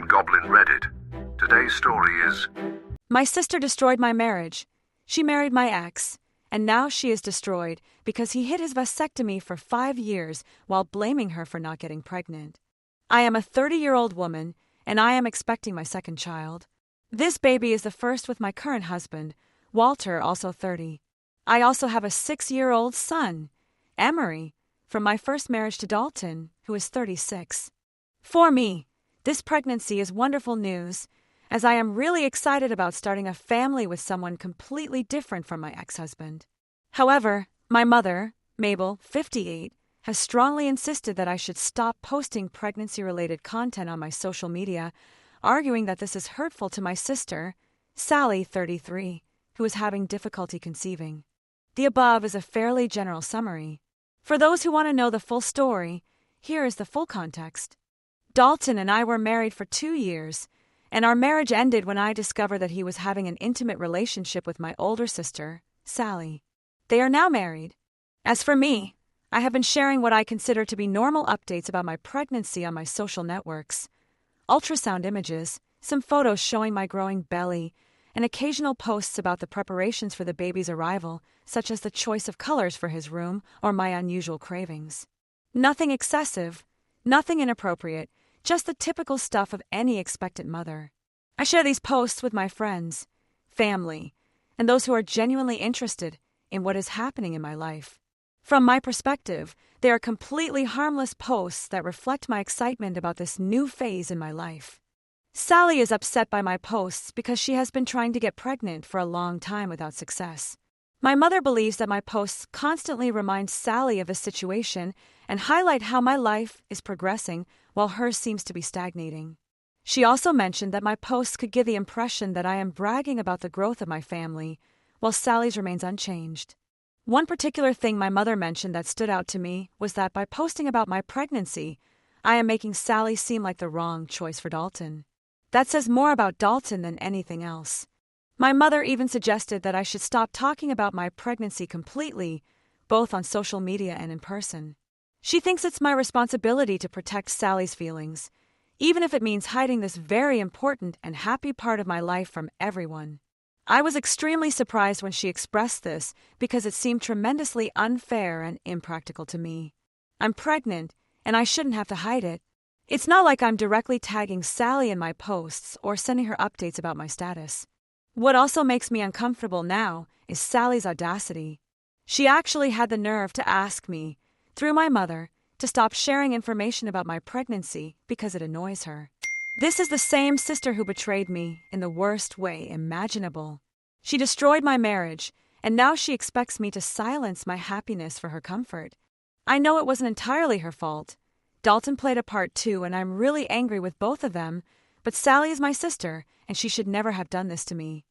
on Goblin Reddit. Today's story is... My sister destroyed my marriage. She married my ex, and now she is destroyed because he hid his vasectomy for 5 years while blaming her for not getting pregnant. I am a 30-year-old woman, and I am expecting my second child. This baby is the first with my current husband, Walter, also 30. I also have a 6-year-old son, Emery, from my first marriage to Dalton, who is 36. For me, this pregnancy is wonderful news, as I am really excited about starting a family with someone completely different from my ex-husband. However, my mother, Mabel, 58, has strongly insisted that I should stop posting pregnancy-related content on my social media, arguing that this is hurtful to my sister, Sally, 33, who is having difficulty conceiving. The above is a fairly general summary. For those who want to know the full story, here is the full context. Dalton and I were married for 2 years, and our marriage ended when I discovered that he was having an intimate relationship with my older sister, Sally. They are now married. As for me, I have been sharing what I consider to be normal updates about my pregnancy on my social networks. Ultrasound images, some photos showing my growing belly, and occasional posts about the preparations for the baby's arrival, such as the choice of colors for his room or my unusual cravings. Nothing excessive, nothing inappropriate, just the typical stuff of any expectant mother. I share these posts with my friends, family, and those who are genuinely interested in what is happening in my life. From my perspective, they are completely harmless posts that reflect my excitement about this new phase in my life. Sally is upset by my posts because she has been trying to get pregnant for a long time without success. My mother believes that my posts constantly remind Sally of the situation and highlight how my life is progressing while hers seems to be stagnating. She also mentioned that my posts could give the impression that I am bragging about the growth of my family, while Sally's remains unchanged. One particular thing my mother mentioned that stood out to me was that by posting about my pregnancy, I am making Sally seem like the wrong choice for Dalton. That says more about Dalton than anything else. My mother even suggested that I should stop talking about my pregnancy completely, both on social media and in person. She thinks it's my responsibility to protect Sally's feelings, even if it means hiding this very important and happy part of my life from everyone. I was extremely surprised when she expressed this because it seemed tremendously unfair and impractical to me. I'm pregnant, and I shouldn't have to hide it. It's not like I'm directly tagging Sally in my posts or sending her updates about my status. What also makes me uncomfortable now is Sally's audacity. She actually had the nerve to ask me, through my mother, to stop sharing information about my pregnancy because it annoys her. This is the same sister who betrayed me in the worst way imaginable. She destroyed my marriage, and now she expects me to silence my happiness for her comfort. I know it wasn't entirely her fault. Dalton played a part too, and I'm really angry with both of them, but Sally is my sister, and she should never have done this to me.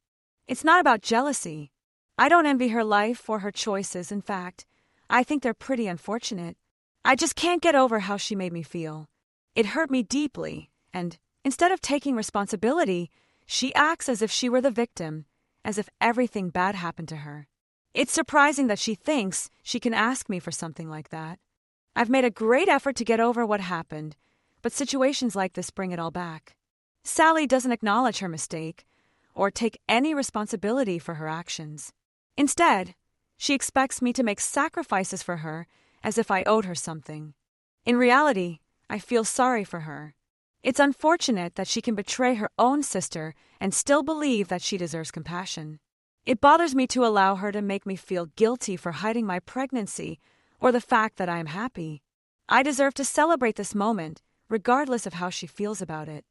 It's not about jealousy. I don't envy her life or her choices. In fact, I think they're pretty unfortunate. I just can't get over how she made me feel. It hurt me deeply, and instead of taking responsibility, she acts as if she were the victim, as if everything bad happened to her. It's surprising that she thinks she can ask me for something like that. I've made a great effort to get over what happened, but situations like this bring it all back. Sally doesn't acknowledge her mistake or take any responsibility for her actions. Instead, she expects me to make sacrifices for her as if I owed her something. In reality, I feel sorry for her. It's unfortunate that she can betray her own sister and still believe that she deserves compassion. It bothers me to allow her to make me feel guilty for hiding my pregnancy or the fact that I am happy. I deserve to celebrate this moment, regardless of how she feels about it.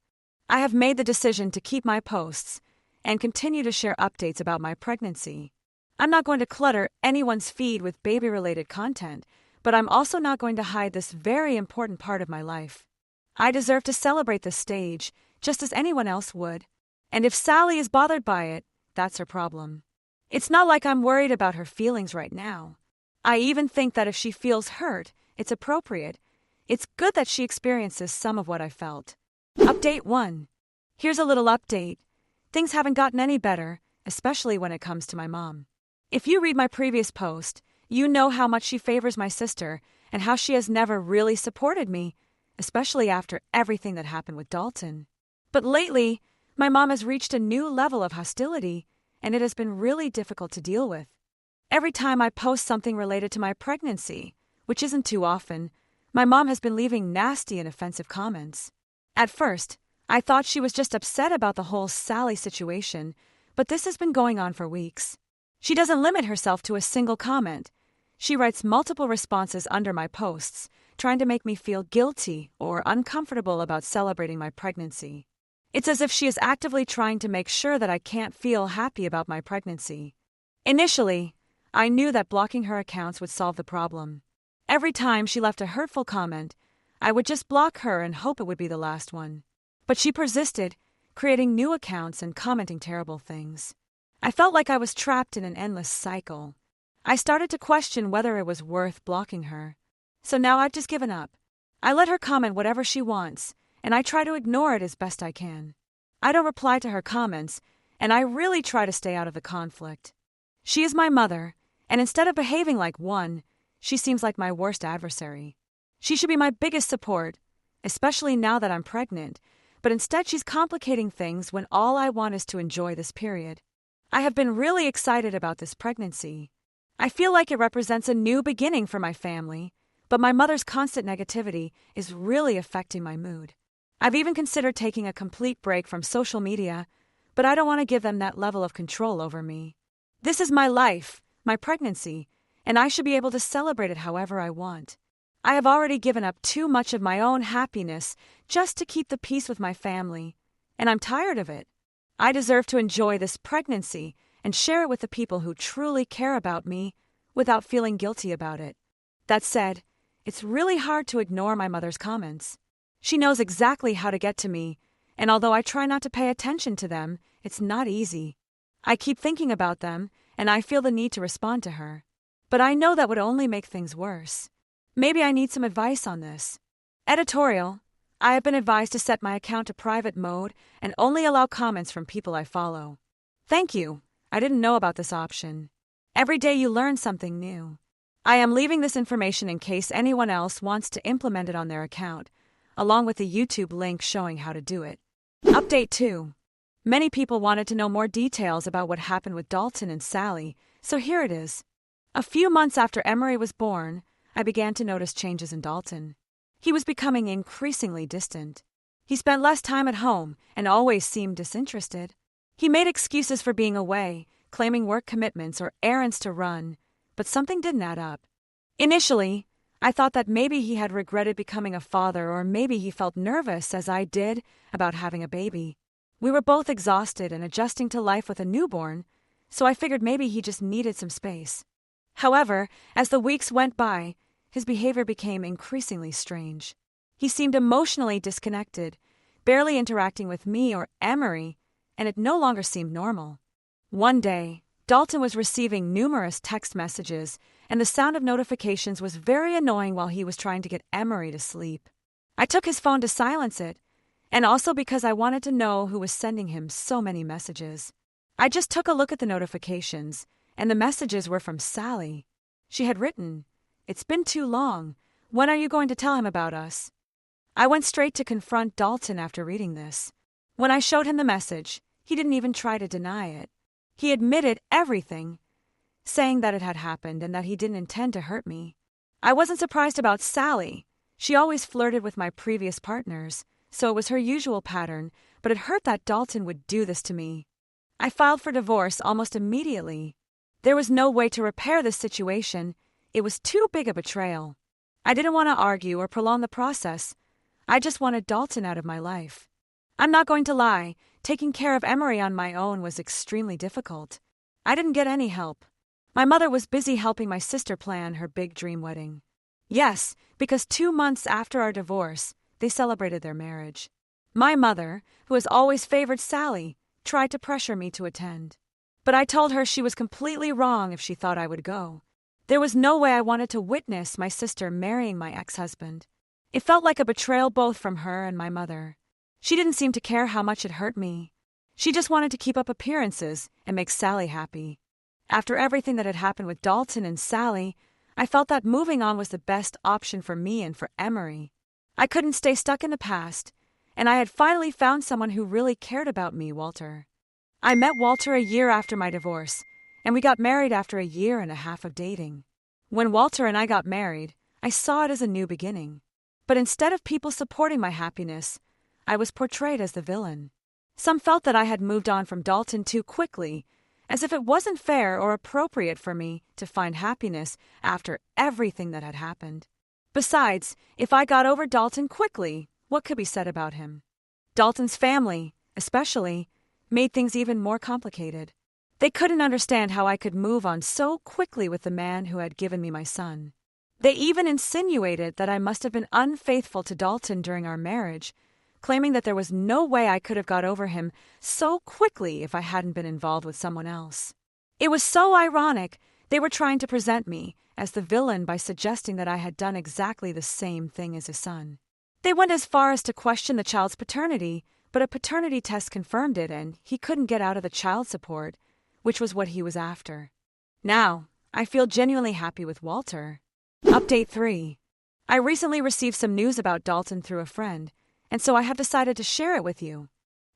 I have made the decision to keep my posts and continue to share updates about my pregnancy. I'm not going to clutter anyone's feed with baby-related content, but I'm also not going to hide this very important part of my life. I deserve to celebrate this stage, just as anyone else would. And if Sally is bothered by it, that's her problem. It's not like I'm worried about her feelings right now. I even think that if she feels hurt, it's appropriate. It's good that she experiences some of what I felt. Update 1. Here's a little update. Things haven't gotten any better, especially when it comes to my mom. If you read my previous post, you know how much she favors my sister and how she has never really supported me, especially after everything that happened with Dalton. But lately, my mom has reached a new level of hostility, and it has been really difficult to deal with. Every time I post something related to my pregnancy, which isn't too often, my mom has been leaving nasty and offensive comments. At first, I thought she was just upset about the whole Sally situation, but this has been going on for weeks. She doesn't limit herself to a single comment. She writes multiple responses under my posts, trying to make me feel guilty or uncomfortable about celebrating my pregnancy. It's as if she is actively trying to make sure that I can't feel happy about my pregnancy. Initially, I knew that blocking her accounts would solve the problem. Every time she left a hurtful comment, I would just block her and hope it would be the last one. But she persisted, creating new accounts and commenting terrible things. I felt like I was trapped in an endless cycle. I started to question whether it was worth blocking her. So now I've just given up. I let her comment whatever she wants, and I try to ignore it as best I can. I don't reply to her comments, and I really try to stay out of the conflict. She is my mother, and instead of behaving like one, she seems like my worst adversary. She should be my biggest support, especially now that I'm pregnant, but instead she's complicating things when all I want is to enjoy this period. I have been really excited about this pregnancy. I feel like it represents a new beginning for my family, but my mother's constant negativity is really affecting my mood. I've even considered taking a complete break from social media, but I don't want to give them that level of control over me. This is my life, my pregnancy, and I should be able to celebrate it however I want. I have already given up too much of my own happiness just to keep the peace with my family, and I'm tired of it. I deserve to enjoy this pregnancy and share it with the people who truly care about me without feeling guilty about it. That said, it's really hard to ignore my mother's comments. She knows exactly how to get to me, and although I try not to pay attention to them, it's not easy. I keep thinking about them, and I feel the need to respond to her. But I know that would only make things worse. Maybe I need some advice on this. Editorial: I have been advised to set my account to private mode and only allow comments from people I follow. Thank you. I didn't know about this option. Every day you learn something new. I am leaving this information in case anyone else wants to implement it on their account, along with the YouTube link showing how to do it. Update 2. Many people wanted to know more details about what happened with Dalton and Sally, so here it is. A few months after Emery was born, I began to notice changes in Dalton. He was becoming increasingly distant. He spent less time at home and always seemed disinterested. He made excuses for being away, claiming work commitments or errands to run, but something didn't add up. Initially, I thought that maybe he had regretted becoming a father, or maybe he felt nervous, as I did, about having a baby. We were both exhausted and adjusting to life with a newborn, so I figured maybe he just needed some space. However, as the weeks went by, his behavior became increasingly strange. He seemed emotionally disconnected, barely interacting with me or Emery, and it no longer seemed normal. One day, Dalton was receiving numerous text messages, and the sound of notifications was very annoying while he was trying to get Emery to sleep. I took his phone to silence it, and also because I wanted to know who was sending him so many messages. I just took a look at the notifications, and the messages were from Sally. She had written, "It's been too long. When are you going to tell him about us?" I went straight to confront Dalton after reading this. When I showed him the message, he didn't even try to deny it. He admitted everything, saying that it had happened and that he didn't intend to hurt me. I wasn't surprised about Sally. She always flirted with my previous partners, so it was her usual pattern, but it hurt that Dalton would do this to me. I filed for divorce almost immediately. There was no way to repair this situation. It was too big a betrayal. I didn't want to argue or prolong the process. I just wanted Dalton out of my life. I'm not going to lie, taking care of Emery on my own was extremely difficult. I didn't get any help. My mother was busy helping my sister plan her big dream wedding. Yes, because 2 months after our divorce, they celebrated their marriage. My mother, who has always favored Sally, tried to pressure me to attend. But I told her she was completely wrong if she thought I would go. There was no way I wanted to witness my sister marrying my ex-husband. It felt like a betrayal both from her and my mother. She didn't seem to care how much it hurt me. She just wanted to keep up appearances and make Sally happy. After everything that had happened with Dalton and Sally, I felt that moving on was the best option for me and for Emery. I couldn't stay stuck in the past, and I had finally found someone who really cared about me, Walter. I met Walter a year after my divorce, and we got married after a year and a half of dating. When Walter and I got married, I saw it as a new beginning. But instead of people supporting my happiness, I was portrayed as the villain. Some felt that I had moved on from Dalton too quickly, as if it wasn't fair or appropriate for me to find happiness after everything that had happened. Besides, if I got over Dalton quickly, what could be said about him? Dalton's family, especially, made things even more complicated. They couldn't understand how I could move on so quickly with the man who had given me my son. They even insinuated that I must have been unfaithful to Dalton during our marriage, claiming that there was no way I could have got over him so quickly if I hadn't been involved with someone else. It was so ironic. They were trying to present me as the villain by suggesting that I had done exactly the same thing as his son. They went as far as to question the child's paternity, but a paternity test confirmed it and he couldn't get out of the child support, which was what he was after. Now, I feel genuinely happy with Walter. Update 3. I recently received some news about Dalton through a friend, and so I have decided to share it with you.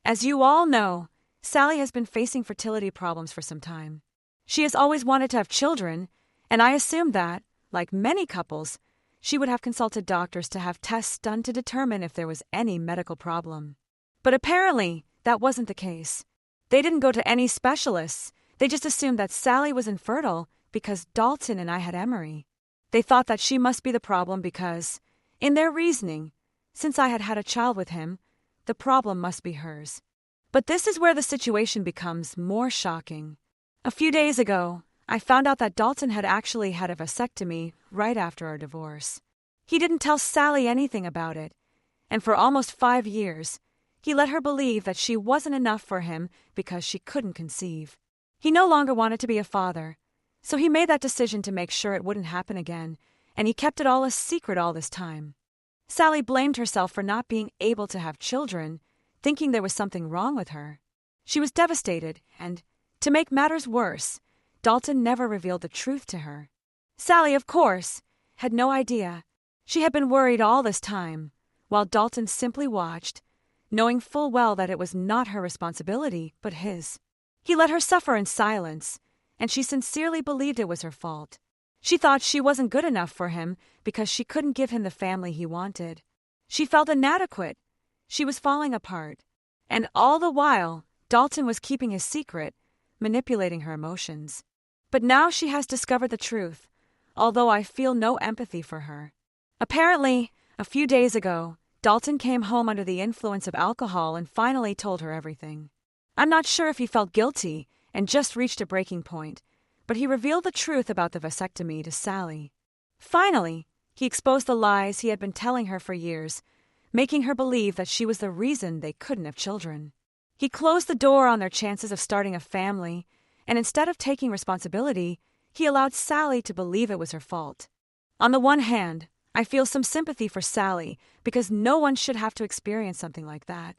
As you all know, Sally has been facing fertility problems for some time. She has always wanted to have children, and I assumed that, like many couples, she would have consulted doctors to have tests done to determine if there was any medical problem. But apparently, that wasn't the case. They didn't go to any specialists. They just assumed that Sally was infertile because Dalton and I had Emery. They thought that she must be the problem because, in their reasoning, since I had had a child with him, the problem must be hers. But this is where the situation becomes more shocking. A few days ago, I found out that Dalton had actually had a vasectomy right after our divorce. He didn't tell Sally anything about it, and for almost 5 years, he let her believe that she wasn't enough for him because she couldn't conceive. He no longer wanted to be a father, so he made that decision to make sure it wouldn't happen again, and he kept it all a secret all this time. Sally blamed herself for not being able to have children, thinking there was something wrong with her. She was devastated, and, to make matters worse, Dalton never revealed the truth to her. Sally, of course, had no idea. She had been worried all this time, while Dalton simply watched, knowing full well that it was not her responsibility, but his. He let her suffer in silence, and she sincerely believed it was her fault. She thought she wasn't good enough for him because she couldn't give him the family he wanted. She felt inadequate. She was falling apart. And all the while, Dalton was keeping his secret, manipulating her emotions. But now she has discovered the truth, although I feel no empathy for her. Apparently, a few days ago, Dalton came home under the influence of alcohol and finally told her everything. I'm not sure if he felt guilty and just reached a breaking point, but he revealed the truth about the vasectomy to Sally. Finally, he exposed the lies he had been telling her for years, making her believe that she was the reason they couldn't have children. He closed the door on their chances of starting a family, and instead of taking responsibility, he allowed Sally to believe it was her fault. On the one hand, I feel some sympathy for Sally because no one should have to experience something like that.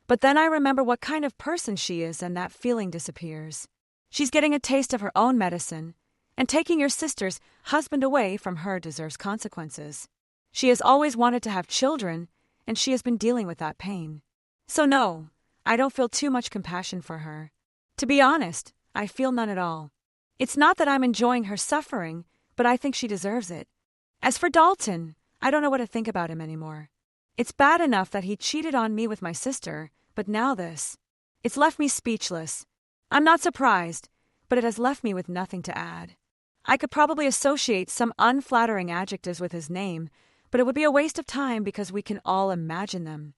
But then I remember what kind of person she is and that feeling disappears. She's getting a taste of her own medicine, and taking your sister's husband away from her deserves consequences. She has always wanted to have children, and she has been dealing with that pain. So no, I don't feel too much compassion for her. To be honest, I feel none at all. It's not that I'm enjoying her suffering, but I think she deserves it. As for Dalton, I don't know what to think about him anymore. It's bad enough that he cheated on me with my sister, but now this. It's left me speechless. I'm not surprised, but it has left me with nothing to add. I could probably associate some unflattering adjectives with his name, but it would be a waste of time because we can all imagine them.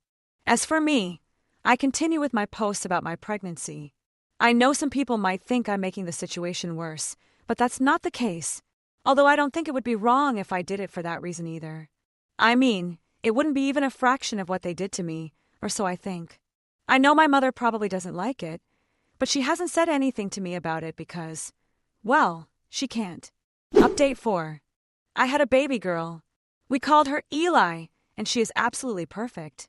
As for me, I continue with my posts about my pregnancy. I know some people might think I'm making the situation worse, but that's not the case, although I don't think it would be wrong if I did it for that reason either. I mean, it wouldn't be even a fraction of what they did to me, or so I think. I know my mother probably doesn't like it, but she hasn't said anything to me about it because, well, she can't. Update 4. I had a baby girl. We called her Eli, and she is absolutely perfect.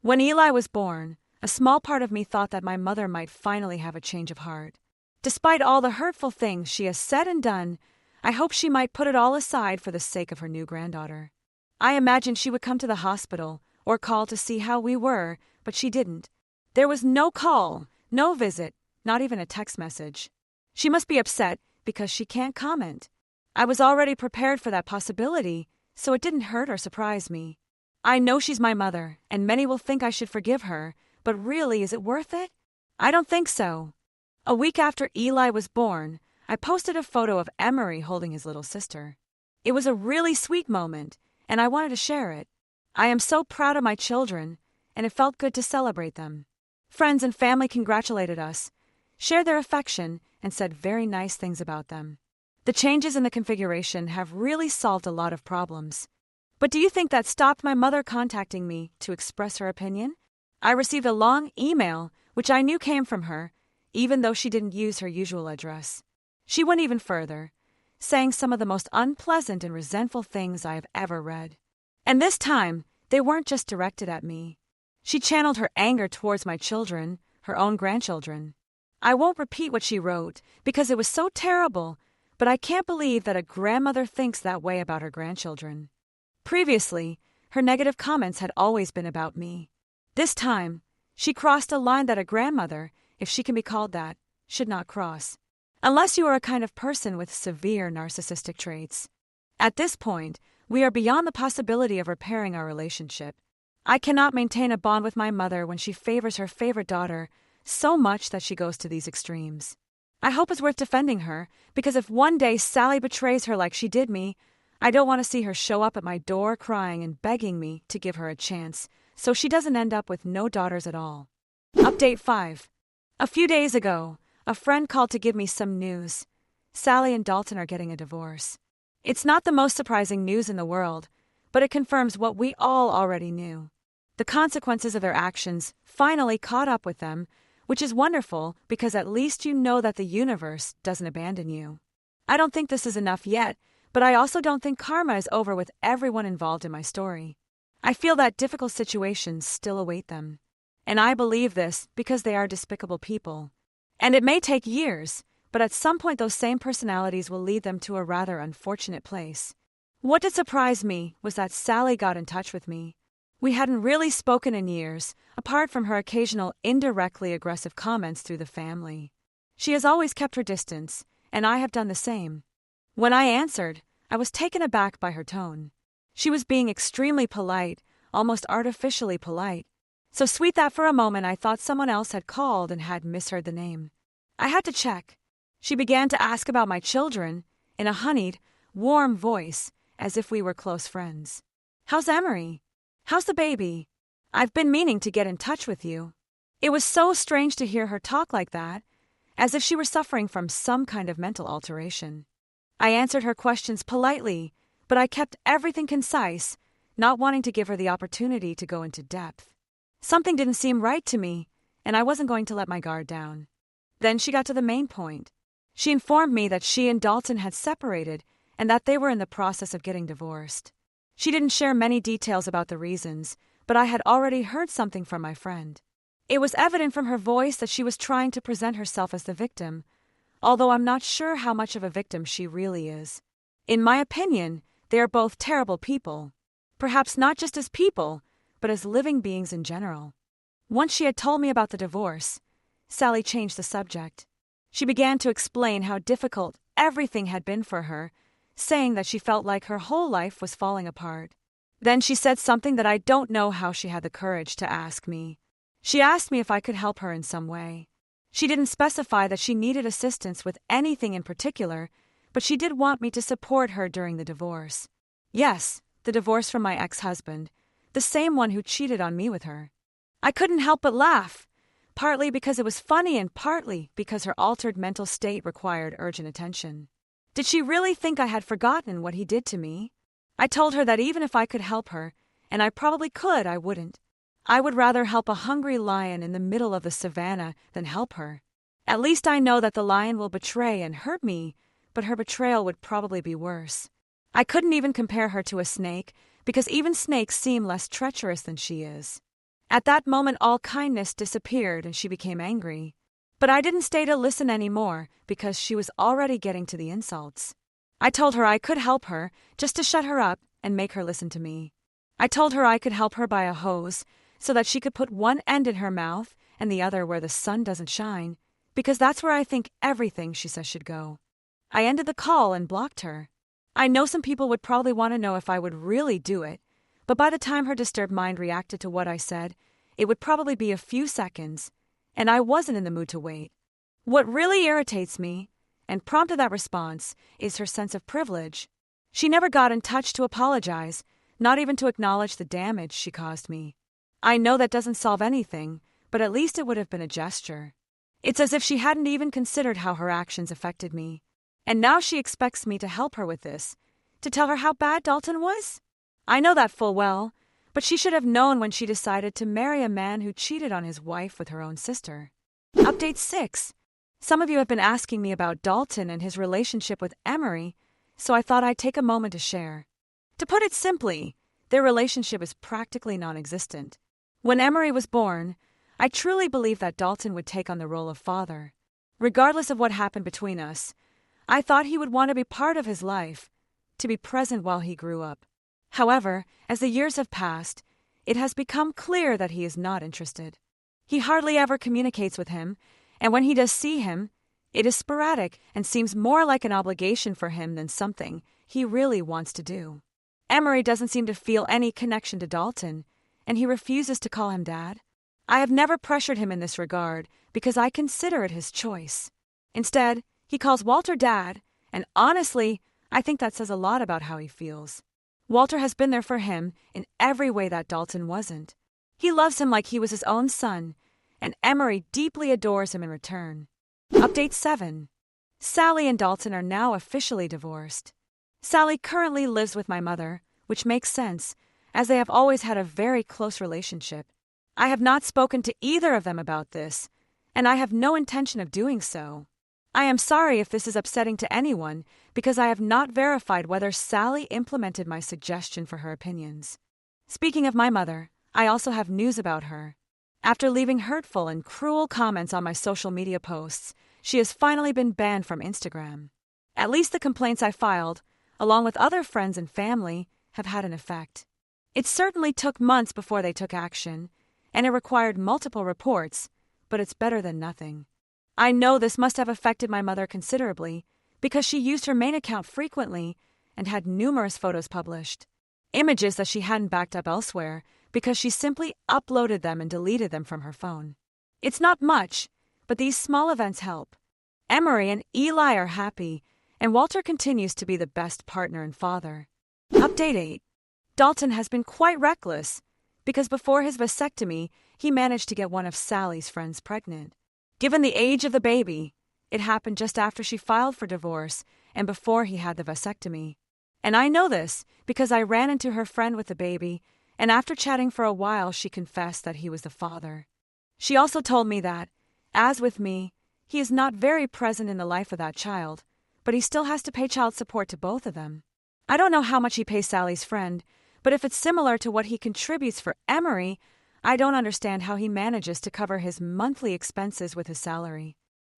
When Eli was born, a small part of me thought that my mother might finally have a change of heart. Despite all the hurtful things she has said and done, I hoped she might put it all aside for the sake of her new granddaughter. I imagined she would come to the hospital or call to see how we were but she didn't. There was no call, no visit, not even a text message. She must be upset because she can't comment. I was already prepared for that possibility, so it didn't hurt or surprise me. I know she's my mother, and many will think I should forgive her, but really, is it worth it? I don't think so. A week after Eli was born, I posted a photo of Emery holding his little sister. It was a really sweet moment, and I wanted to share it. I am so proud of my children, and it felt good to celebrate them. Friends and family congratulated us, shared their affection, and said very nice things about them. The changes in the configuration have really solved a lot of problems. But do you think that stopped my mother contacting me to express her opinion? I received a long email, which I knew came from her, even though she didn't use her usual address. She went even further, saying some of the most unpleasant and resentful things I have ever read. And this time, they weren't just directed at me. She channeled her anger towards my children, her own grandchildren. I won't repeat what she wrote, because it was so terrible, but I can't believe that a grandmother thinks that way about her grandchildren. Previously, her negative comments had always been about me. This time, she crossed a line that a grandmother, if she can be called that, should not cross. Unless you are a kind of person with severe narcissistic traits. At this point, we are beyond the possibility of repairing our relationship. I cannot maintain a bond with my mother when she favors her favorite daughter so much that she goes to these extremes. I hope it's worth defending her, because if one day Sally betrays her like she did me, I don't want to see her show up at my door crying and begging me to give her a chance, so she doesn't end up with no daughters at all. Update 5. A few days ago, a friend called to give me some news. Sally and Dalton are getting a divorce. It's not the most surprising news in the world, but it confirms what we all already knew. The consequences of their actions finally caught up with them, which is wonderful because at least you know that the universe doesn't abandon you. I don't think this is enough yet, but I also don't think karma is over with everyone involved in my story. I feel that difficult situations still await them. And I believe this because they are despicable people. And it may take years, but at some point those same personalities will lead them to a rather unfortunate place. What did surprise me was that Sally got in touch with me. We hadn't really spoken in years, apart from her occasional indirectly aggressive comments through the family. She has always kept her distance, and I have done the same. When I answered, I was taken aback by her tone. She was being extremely polite, almost artificially polite. So sweet that for a moment I thought someone else had called and had misheard the name. I had to check. She began to ask about my children, in a honeyed, warm voice, as if we were close friends. "How's Emery? How's the baby? I've been meaning to get in touch with you." It was so strange to hear her talk like that, as if she were suffering from some kind of mental alteration. I answered her questions politely, but I kept everything concise, not wanting to give her the opportunity to go into depth. Something didn't seem right to me, and I wasn't going to let my guard down. Then she got to the main point. She informed me that she and Dalton had separated and that they were in the process of getting divorced. She didn't share many details about the reasons, but I had already heard something from my friend. It was evident from her voice that she was trying to present herself as the victim, although I'm not sure how much of a victim she really is. In my opinion, they are both terrible people. Perhaps not just as people, but as living beings in general. Once she had told me about the divorce, Sally changed the subject. She began to explain how difficult everything had been for her, saying that she felt like her whole life was falling apart. Then she said something that I don't know how she had the courage to ask me. She asked me if I could help her in some way. She didn't specify that she needed assistance with anything in particular, but she did want me to support her during the divorce. Yes, the divorce from my ex-husband, the same one who cheated on me with her. I couldn't help but laugh, partly because it was funny and partly because her altered mental state required urgent attention. Did she really think I had forgotten what he did to me? I told her that even if I could help her, and I probably could, I wouldn't. I would rather help a hungry lion in the middle of the savannah than help her. At least I know that the lion will betray and hurt me, but her betrayal would probably be worse. I couldn't even compare her to a snake, because even snakes seem less treacherous than she is. At that moment all kindness disappeared and she became angry. But I didn't stay to listen anymore because she was already getting to the insults. I told her I could help her, just to shut her up and make her listen to me. I told her I could help her buy a hose, so that she could put one end in her mouth and the other where the sun doesn't shine, because that's where I think everything she says should go. I ended the call and blocked her. I know some people would probably want to know if I would really do it, but by the time her disturbed mind reacted to what I said, it would probably be a few seconds, and I wasn't in the mood to wait. What really irritates me, and prompted that response, is her sense of privilege. She never got in touch to apologize, not even to acknowledge the damage she caused me. I know that doesn't solve anything, but at least it would have been a gesture. It's as if she hadn't even considered how her actions affected me. And now she expects me to help her with this, to tell her how bad Dalton was? I know that full well, but she should have known when she decided to marry a man who cheated on his wife with her own sister. Update 6. Some of you have been asking me about Dalton and his relationship with Emery, so I thought I'd take a moment to share. To put it simply, their relationship is practically non-existent. When Emery was born, I truly believed that Dalton would take on the role of father. Regardless of what happened between us, I thought he would want to be part of his life, to be present while he grew up. However, as the years have passed, it has become clear that he is not interested. He hardly ever communicates with him, and when he does see him, it is sporadic and seems more like an obligation for him than something he really wants to do. Emery doesn't seem to feel any connection to Dalton, and he refuses to call him Dad. I have never pressured him in this regard because I consider it his choice. Instead, he calls Walter Dad, and honestly, I think that says a lot about how he feels. Walter has been there for him in every way that Dalton wasn't. He loves him like he was his own son, and Emery deeply adores him in return. Update 7. Sally and Dalton are now officially divorced. Sally currently lives with my mother, which makes sense, as they have always had a very close relationship. I have not spoken to either of them about this, and I have no intention of doing so. I am sorry if this is upsetting to anyone, because I have not verified whether Sally implemented my suggestion for her opinions. Speaking of my mother, I also have news about her. After leaving hurtful and cruel comments on my social media posts, she has finally been banned from Instagram. At least the complaints I filed, along with other friends and family, have had an effect. It certainly took months before they took action, and it required multiple reports, but it's better than nothing. I know this must have affected my mother considerably, because she used her main account frequently and had numerous photos published. Images that she hadn't backed up elsewhere, because she simply uploaded them and deleted them from her phone. It's not much, but these small events help. Emery and Eli are happy, and Walter continues to be the best partner and father. Update 8. Dalton has been quite reckless, because before his vasectomy, he managed to get one of Sally's friends pregnant. Given the age of the baby, it happened just after she filed for divorce and before he had the vasectomy. And I know this because I ran into her friend with the baby, and after chatting for a while, she confessed that he was the father. She also told me that, as with me, he is not very present in the life of that child, but he still has to pay child support to both of them. I don't know how much he pays Sally's friend, but if it's similar to what he contributes for Emery, I don't understand how he manages to cover his monthly expenses with his salary.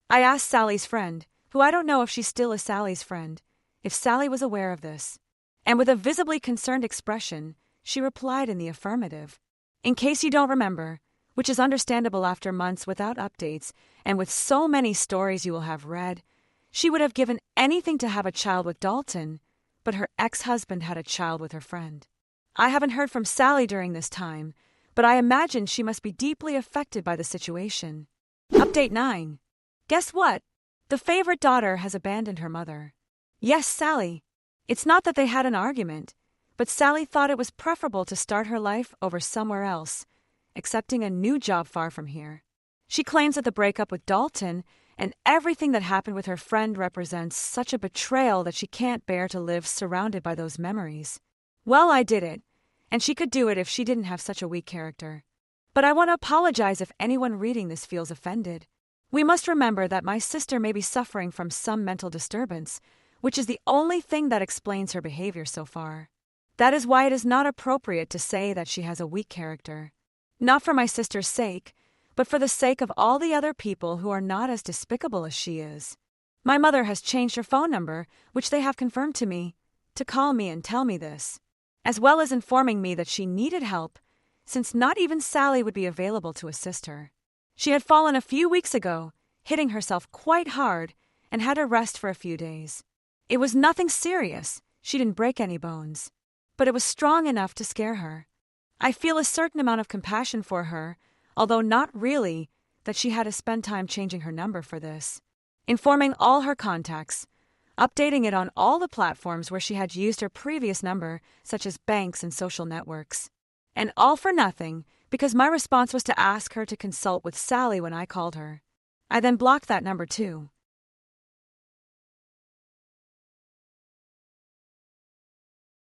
I asked Sally's friend, who I don't know if she still is Sally's friend, if Sally was aware of this, and with a visibly concerned expression, she replied in the affirmative. In case you don't remember, which is understandable after months without updates and with so many stories you will have read, she would have given anything to have a child with Dalton, but her ex-husband had a child with her friend. I haven't heard from Sally during this time, but I imagine she must be deeply affected by the situation. Update 9. Guess what? The favorite daughter has abandoned her mother. Yes, Sally. It's not that they had an argument, but Sally thought it was preferable to start her life over somewhere else, accepting a new job far from here. She claims that the breakup with Dalton and everything that happened with her friend represents such a betrayal that she can't bear to live surrounded by those memories. Well, I did it, and she could do it if she didn't have such a weak character. But I want to apologize if anyone reading this feels offended. We must remember that my sister may be suffering from some mental disturbance, which is the only thing that explains her behavior so far. That is why it is not appropriate to say that she has a weak character. Not for my sister's sake, but for the sake of all the other people who are not as despicable as she is. My mother has changed her phone number, which they have confirmed to me, to call me and tell me this. As well as informing me that she needed help, since not even Sally would be available to assist her. She had fallen a few weeks ago, hitting herself quite hard, and had to rest for a few days. It was nothing serious, she didn't break any bones, but it was strong enough to scare her. I feel a certain amount of compassion for her, although not really that she had to spend time changing her number for this, informing all her contacts, updating it on all the platforms where she had used her previous number, such as banks and social networks. And all for nothing, because my response was to ask her to consult with Sally when I called her. I then blocked that number too.